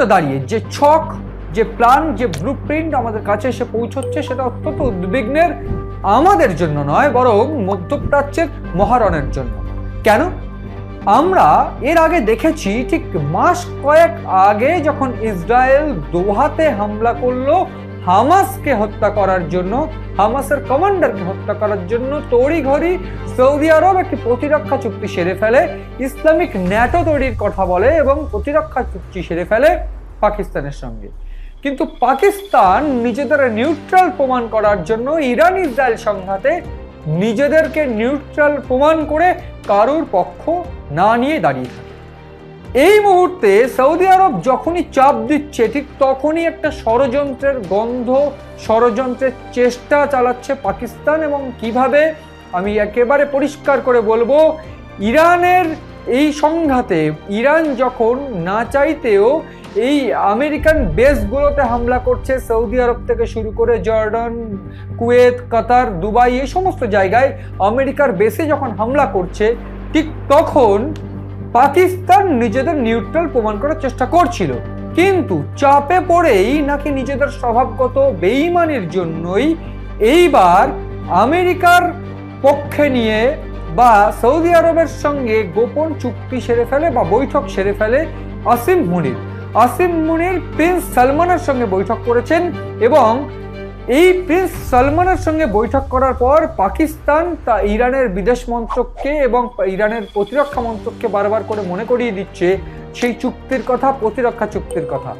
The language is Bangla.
মুহূর্তে দাঁড়িয়ে যে ছক, যে প্ল্যান, যে ব্লু প্রিন্ট আমাদের কাছে এসে পৌঁছচ্ছে সেটা অত্যন্ত উদ্বিগ্নের আমাদের জন্য নয়, বরং মধ্যপ্রাচ্যের মহারণের জন্য। কেন? আমরা এর আগে দেখেছি, ঠিক মাস কয়েক আগে যখন ইসরায়েল দোহাতে হামলা করলো হামাসকে হত্যা করার জন্য, হামাসের কমান্ডারকে হত্যা করার জন্য, তড়িঘড়ি সৌদি আরব একটি প্রতিরক্ষা চুক্তি সেরে ফেলে, ইসলামিক ন্যাটো তৈরির কথা বলে এবং প্রতিরক্ষা চুক্তি সেরে ফেলে পাকিস্তানের সঙ্গে। কিন্তু পাকিস্তান নিজেদের নিউট্রাল প্রমাণ করার জন্য ইরান ইসরায়েল সংঘাতে নিজেদেরকে নিউট্রাল প্রমাণ করে কারোর পক্ষ না নিয়ে দাঁড়িয়ে থাকে। এই মুহূর্তে সৌদি আরব যখনই চাপ দিচ্ছে, ঠিক তখনই একটা ষড়যন্ত্রের গন্ধ, ষড়যন্ত্রের চেষ্টা চালাচ্ছে পাকিস্তান। এবং কিভাবে, আমি একেবারে পরিষ্কার করে বলবো, ইরানের এই সংঘাতে ইরান যখন না চাইতেও এই আমেরিকান বেসগুলোতে হামলা করছে, সৌদি আরব থেকে শুরু করে জর্ডান, কুয়েত, কাতার, দুবাই, এই সমস্ত জায়গায় আমেরিকার বেসে যখন হামলা করছে, ঠিক তখন পাকিস্তান নিজেদের নিউট্রাল প্রমাণ করার চেষ্টা করছিল। কিন্তু চাপে পড়েই নাকি নিজেদের স্বভাবগত বেঈমানির জন্যই এইবার আমেরিকার পক্ষে নিয়ে বা সৌদি আরবের সঙ্গে গোপন চুক্তি সেরে ফেলে বা বৈঠক সেরে ফেলে আসিম মুনির প্রিন্স সালমানের সঙ্গে বৈঠক করেছেন। এবং এই প্রিন্স সালমানের সঙ্গে বৈঠক করার পর পাকিস্তান তা ইরানের বিদেশ মন্ত্রককে এবং ইরানের প্রতিরক্ষা মন্ত্রককে বারবার করে মনে করিয়ে দিচ্ছে সেই চুক্তির কথা, প্রতিরক্ষা চুক্তির কথা।